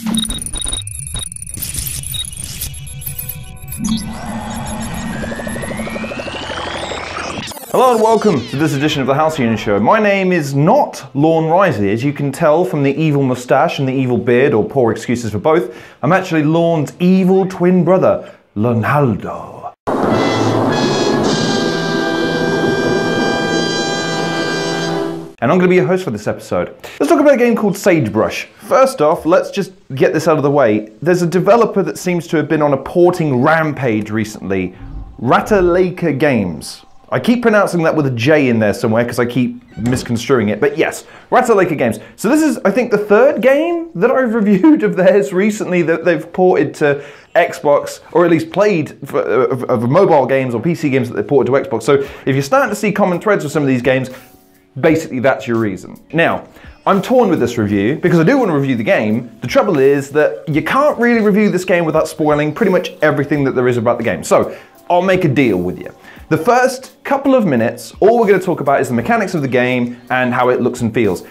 Hello and welcome to this edition of the Halcyon Show. My name is not Lorne Risey, as you can tell from the evil moustache and the evil beard, or poor excuses for both. I'm actually Lorne's evil twin brother, Lonaldo. And I'm going to be your host for this episode. Let's talk about a game called Sagebrush. First off, let's just get this out of the way. There's a developer that seems to have been on a porting rampage recently, Ratalaika Games. I keep pronouncing that with a J in there somewhere because I keep misconstruing it, but yes, Ratalaika Games. So this is, I think, the third game that I've reviewed of theirs recently that they've ported to Xbox, or at least played of mobile games or PC games that they ported to Xbox. So if you're starting to see common threads with some of these games, basically that's your reason. Now, I'm torn with this review because I do want to review the game. The trouble is that you can't really review this game without spoiling pretty much everything that there is about the game. So I'll make a deal with you. The first couple of minutes, all we're going to talk about is the mechanics of the game and how it looks and feels.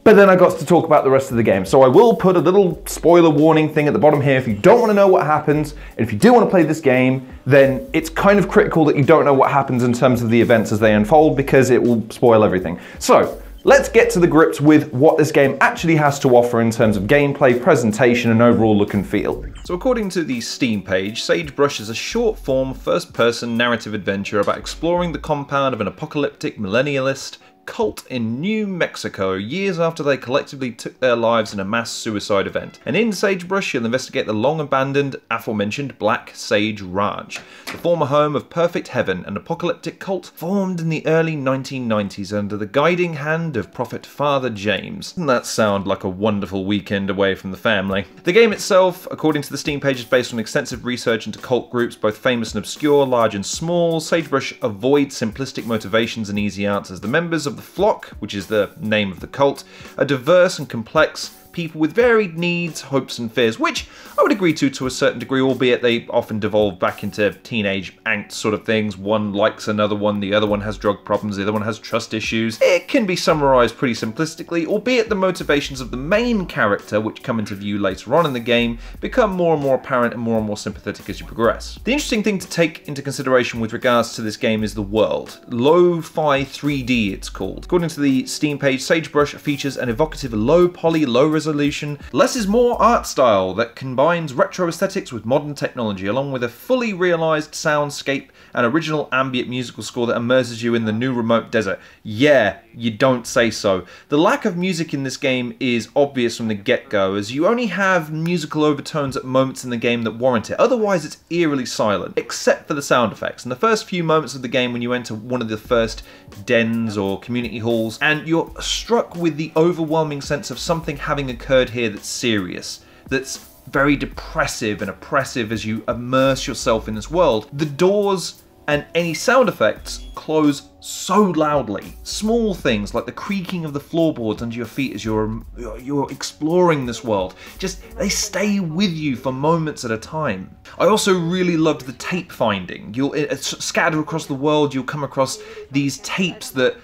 But then I got to talk about the rest of the game. So I will put a little spoiler warning thing at the bottom here. If you don't want to know what happens, and if you do want to play this game, then it's kind of critical that you don't know what happens in terms of the events as they unfold, because it will spoil everything. So let's get to the grips with what this game actually has to offer in terms of gameplay, presentation, and overall look and feel. So according to the Steam page, Sagebrush is a short-form, first-person narrative adventure about exploring the compound of an apocalyptic millennialist cult in New Mexico years after they collectively took their lives in a mass suicide event. And in Sagebrush, you'll investigate the long-abandoned, aforementioned Black Sage Ranch, the former home of Perfect Heaven, an apocalyptic cult formed in the early 1990s under the guiding hand of Prophet Father James. Doesn't that sound like a wonderful weekend away from the family? The game itself, according to the Steam page, is based on extensive research into cult groups, both famous and obscure, large and small. Sagebrush avoids simplistic motivations and easy answers. The members of the Flock, which is the name of the cult, are diverse and complex people with varied needs, hopes and fears, which I would agree to a certain degree, albeit they often devolve back into teenage angst sort of things. One likes another one, the other one has drug problems, the other one has trust issues. It can be summarised pretty simplistically, albeit the motivations of the main character, which come into view later on in the game, become more and more apparent and more sympathetic as you progress. The interesting thing to take into consideration with regards to this game is the world. Lo-fi 3D it's called. According to the Steam page, Sagebrush features an evocative low poly, low resolution, less is more art style that combines retro aesthetics with modern technology, along with a fully realised soundscape and original ambient musical score that immerses you in the new remote desert. Yeah, you don't say so. The lack of music in this game is obvious from the get-go, as you only have musical overtones at moments in the game that warrant it. Otherwise, it's eerily silent, except for the sound effects. In the first few moments of the game, when you enter one of the first dens or community halls, and you're struck with the overwhelming sense of something having occurred here that's serious, that's very depressive and oppressive as you immerse yourself in this world. The doors and any sound effects close so loudly. Small things like the creaking of the floorboards under your feet as you're exploring this world, just they stay with you for moments at a time. I also really loved the tape finding. You'll scatter across the world, you'll come across these tapes that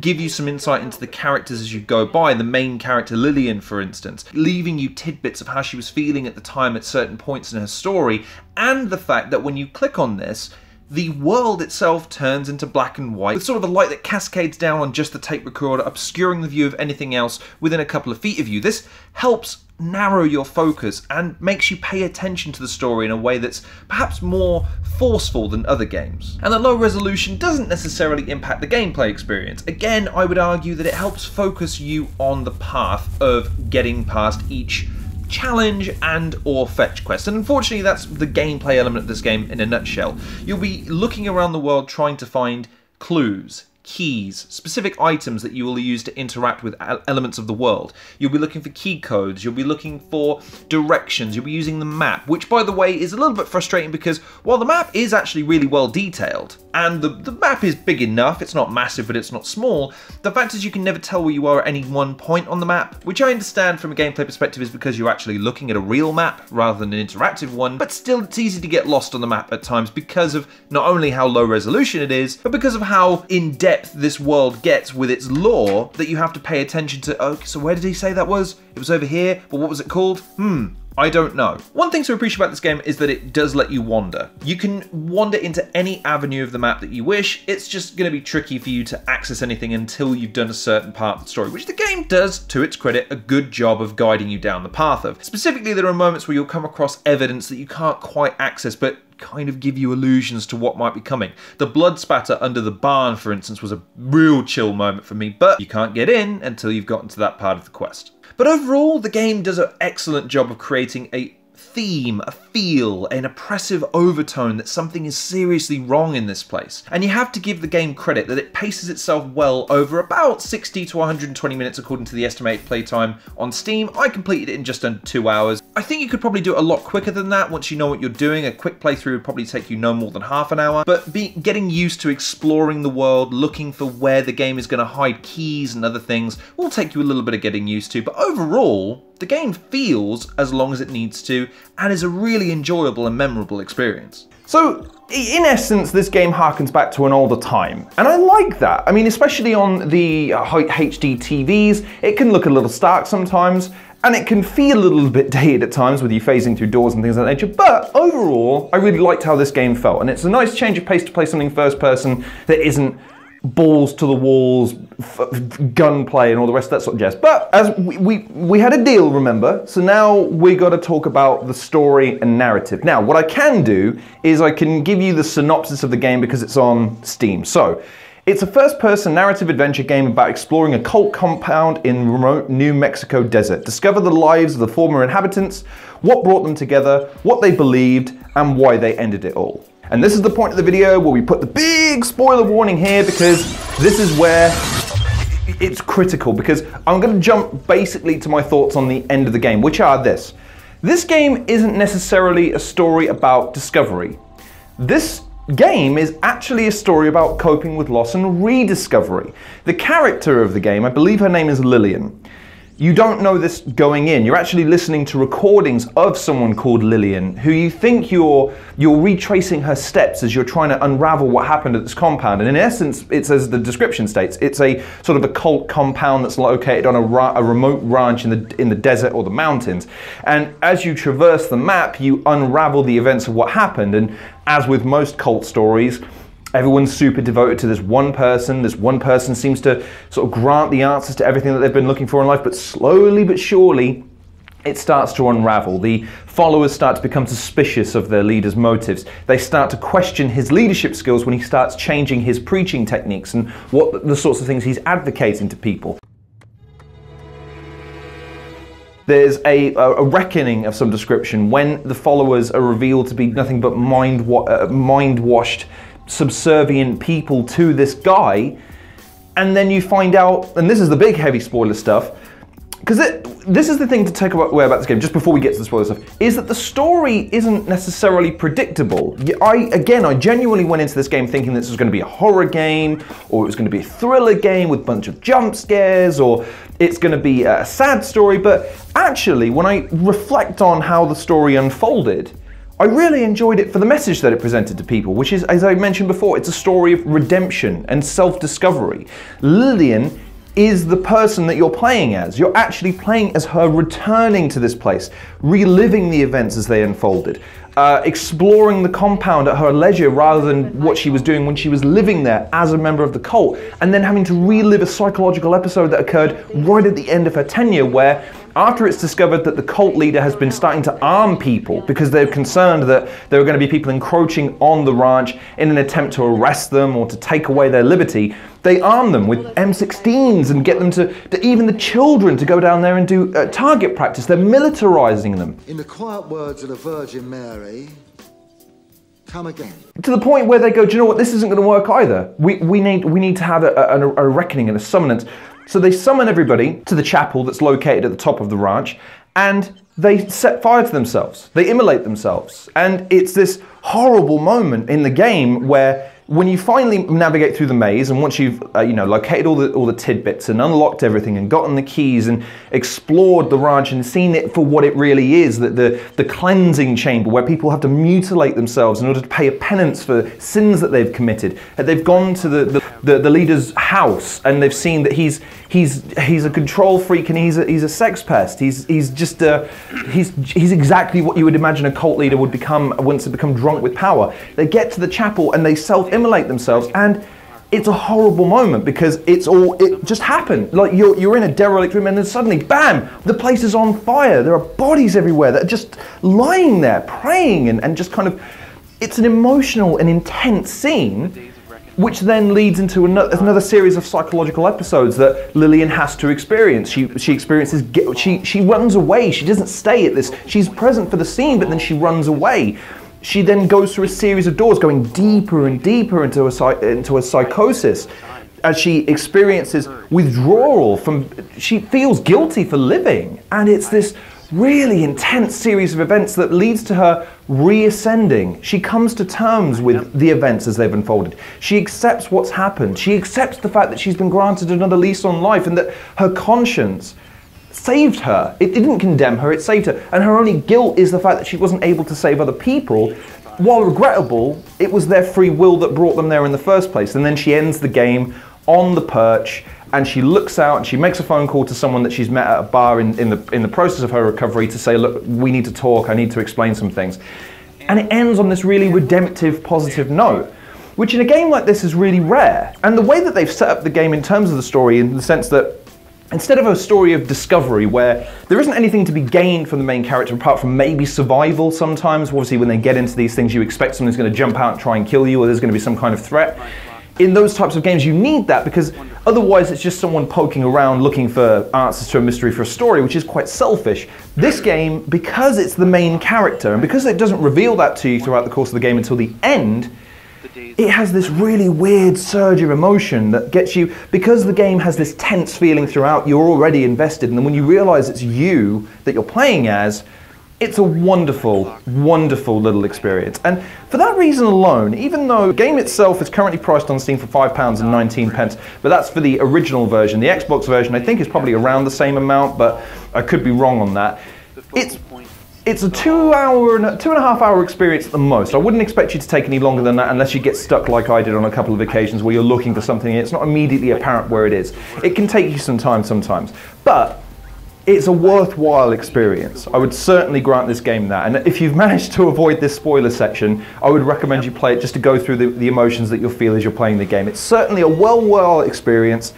give you some insight into the characters as you go by. The main character, Lillian, for instance, leaving you tidbits of how she was feeling at the time at certain points in her story, and the fact that when you click on this, the world itself turns into black and white, with sort of a light that cascades down on just the tape recorder, obscuring the view of anything else within a couple of feet of you. This helps narrow your focus and makes you pay attention to the story in a way that's perhaps more forceful than other games. And the low resolution doesn't necessarily impact the gameplay experience. Again, I would argue that it helps focus you on the path of getting past each challenge and or fetch quest, and unfortunately that's the gameplay element of this game in a nutshell. You'll be looking around the world trying to find clues, keys, specific items that you will use to interact with elements of the world. You'll be looking for key codes, you'll be looking for directions, you'll be using the map, which by the way is a little bit frustrating because while the map is actually really well detailed, and the map is big enough, it's not massive but it's not small, the fact is you can never tell where you are at any one point on the map, which I understand from a gameplay perspective is because you're actually looking at a real map rather than an interactive one, but still it's easy to get lost on the map at times because of not only how low resolution it is, but because of how in-depth depth this world gets with its lore that you have to pay attention to. Okay, so where did he say that was? It was over here, but what was it called? I don't know. One thing to appreciate about this game is that it does let you wander. You can wander into any avenue of the map that you wish. It's just going to be tricky for you to access anything until you've done a certain part of the story, which the game does, to its credit, a good job of guiding you down the path of. Specifically, there are moments where you'll come across evidence that you can't quite access, but kind of give you illusions to what might be coming. The blood spatter under the barn, for instance, was a real chill moment for me, but you can't get in until you've gotten to that part of the quest. But overall, the game does an excellent job of creating a theme, a feel, an oppressive overtone that something is seriously wrong in this place. And you have to give the game credit that it paces itself well over about 60 to 120 minutes according to the estimated playtime on Steam. I completed it in just under 2 hours. I think you could probably do it a lot quicker than that once you know what you're doing. A quick playthrough would probably take you no more than half an hour, but getting used to exploring the world, looking for where the game is going to hide keys and other things will take you a little bit of getting used to, but overall, the game feels as long as it needs to, and is a really enjoyable and memorable experience. So, in essence, this game harkens back to an older time, and I like that. I mean, especially on the HD TVs, it can look a little stark sometimes, and it can feel a little bit dated at times with you phasing through doors and things of that nature, but overall, I really liked how this game felt, and it's a nice change of pace to play something first person that isn't balls to the walls, gunplay and all the rest of that sort of jazz. But as we had a deal, remember? So now we got to talk about the story and narrative. Now, what I can do is I can give you the synopsis of the game because it's on Steam. So, it's a first-person narrative adventure game about exploring a cult compound in remote New Mexico desert. Discover the lives of the former inhabitants, what brought them together, what they believed, and why they ended it all. And this is the point of the video where we put the big spoiler warning here, because this is where it's critical, because I'm going to jump basically to my thoughts on the end of the game, which are this. This game isn't necessarily a story about discovery. This game is actually a story about coping with loss and rediscovery. The character of the game, I believe her name is Lillian. You don't know this going in. You're actually listening to recordings of someone called Lillian, who you think you're retracing her steps as you're trying to unravel what happened at this compound. And in essence, it's, as the description states, it's a sort of a cult compound that's located on a remote ranch in the desert or the mountains. And as you traverse the map, you unravel the events of what happened. And as with most cult stories, everyone's super devoted to this one person. This one person seems to sort of grant the answers to everything that they've been looking for in life, but slowly but surely, it starts to unravel. The followers start to become suspicious of their leader's motives. They start to question his leadership skills when he starts changing his preaching techniques and what the sorts of things he's advocating to people. There's a reckoning of some description when the followers are revealed to be nothing but mind-washed, subservient people to this guy, and then you find out, and this is the big heavy spoiler stuff, because this is the thing to take away about this game, just before we get to the spoiler stuff, is that the story isn't necessarily predictable. I genuinely went into this game thinking this was going to be a horror game, or it was going to be a thriller game with a bunch of jump scares, or it's going to be a sad story, but actually, when I reflect on how the story unfolded, I really enjoyed it for the message that it presented to people, which is, as I mentioned before, it's a story of redemption and self-discovery. Lillian is the person that you're playing as. You're actually playing as her returning to this place, reliving the events as they unfolded, exploring the compound at her leisure rather than what she was doing when she was living there as a member of the cult, and then having to relive a psychological episode that occurred right at the end of her tenure, where after it's discovered that the cult leader has been starting to arm people because they're concerned that there are going to be people encroaching on the ranch in an attempt to arrest them or to take away their liberty, they arm them with M16s and get them to even the children to go down there and do target practice. They're militarizing them. In the quiet words of the Virgin Mary, come again. To the point where they go, do you know what, this isn't going to work either. We need to have a reckoning and a summonance. So they summon everybody to the chapel that's located at the top of the ranch, and they set fire to themselves. They immolate themselves. And it's this horrible moment in the game where when you finally navigate through the maze, and once you've located all the tidbits and unlocked everything and gotten the keys and explored the Raj and seen it for what it really is, that the cleansing chamber where people have to mutilate themselves in order to pay a penance for sins that they've committed. They've gone to the leader's house and they've seen that he's a control freak and he's a sex pest. He's exactly what you would imagine a cult leader would become once they become drunk with power. They get to the chapel and they self-immolate themselves, and it's a horrible moment because it just happened. Like you're in a derelict room and then suddenly, bam, the place is on fire. There are bodies everywhere that are just lying there praying and just kind of, it's an emotional and intense scene, which then leads into another series of psychological episodes that Lillian has to experience. She experiences, she runs away. She doesn't stay at this. She's present for the scene, but then she runs away. She then goes through a series of doors, going deeper and deeper into a psychosis, as she experiences withdrawal from. She feels guilty for living, and it's this really intense series of events that leads to her reascending. She comes to terms with the events as they've unfolded. She accepts what's happened. She accepts the fact that she's been granted another lease on life and that her conscience saved her. It didn't condemn her, it saved her. And her only guilt is the fact that she wasn't able to save other people. While regrettable, it was their free will that brought them there in the first place. And then she ends the game on the perch, and she looks out and she makes a phone call to someone that she's met at a bar in the process of her recovery to say, look, we need to talk, I need to explain some things. And it ends on this really redemptive, positive note, which in a game like this is really rare. And the way that they've set up the game in terms of the story, in the sense that instead of a story of discovery where there isn't anything to be gained from the main character apart from maybe survival sometimes, obviously when they get into these things you expect someone's going to jump out and try and kill you, or there's going to be some kind of threat. In those types of games you need that, because otherwise it's just someone poking around looking for answers to a mystery for a story, which is quite selfish. This game, because it's the main character and because it doesn't reveal that to you throughout the course of the game until the end, it has this really weird surge of emotion that gets you, because the game has this tense feeling throughout, you're already invested, and then when you realize it's you that you're playing as, it's a wonderful, wonderful little experience. And for that reason alone, even though the game itself is currently priced on Steam for £5.19, but that's for the original version. The Xbox version I think is probably around the same amount, but I could be wrong on that. It's a 2.5 hour experience at the most. I wouldn't expect you to take any longer than that unless you get stuck like I did on a couple of occasions where you're looking for something and it's not immediately apparent where it is. It can take you some time sometimes, but it's a worthwhile experience. I would certainly grant this game that. And if you've managed to avoid this spoiler section, I would recommend you play it just to go through the emotions that you'll feel as you're playing the game. It's certainly a well experience,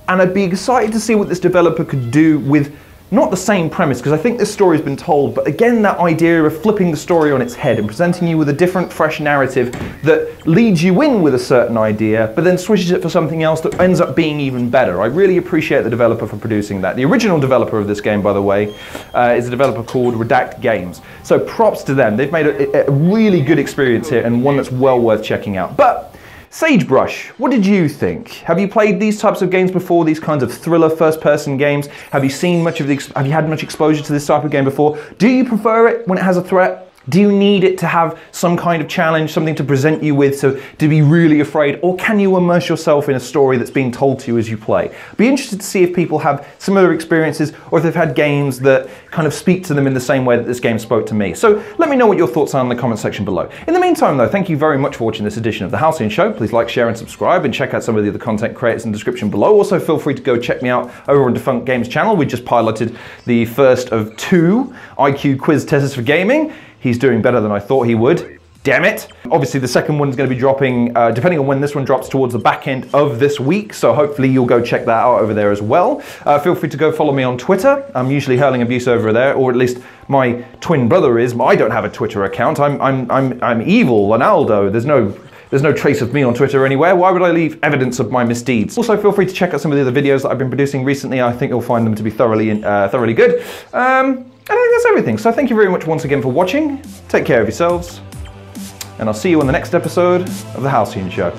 and I'd be excited to see what this developer could do with not the same premise, because I think this story's been told, but again that idea of flipping the story on its head and presenting you with a different, fresh narrative that leads you in with a certain idea, but then switches it for something else that ends up being even better. I really appreciate the developer for producing that. The original developer of this game, by the way, is a developer called Redect Games. So props to them. They've made a really good experience here, and one that's well worth checking out. But Sagebrush, what did you think? Have you played these types of games before, these kinds of thriller first-person games? Have you seen much of have you had much exposure to this type of game before? Do you prefer it when it has a threat? Do you need it to have some kind of challenge, something to present you with, so to be really afraid? Or can you immerse yourself in a story that's being told to you as you play? Be interested to see if people have similar experiences, or if they've had games that kind of speak to them in the same way that this game spoke to me. So let me know what your thoughts are in the comment section below. In the meantime though, thank you very much for watching this edition of The Halcyon Show. Please like, share and subscribe, and check out some of the other content creators in the description below. Also feel free to go check me out over on Defunct Games channel. We just piloted the first of 2 IQ quiz tests for gaming. He's doing better than I thought he would. Damn it. Obviously the second one's going to be dropping, depending on when this one drops, towards the back end of this week, so hopefully you'll go check that out over there as well. Feel free to go follow me on Twitter. I'm usually hurling abuse over there, or at least my twin brother is. I don't have a Twitter account. I'm evil, Ronaldo. There's no trace of me on Twitter anywhere. Why would I leave evidence of my misdeeds? Also, feel free to check out some of the other videos that I've been producing recently. I think you'll find them to be thoroughly good. And I think that's everything. So thank you very much once again for watching. Take care of yourselves, and I'll see you on the next episode of The Halcyon Show.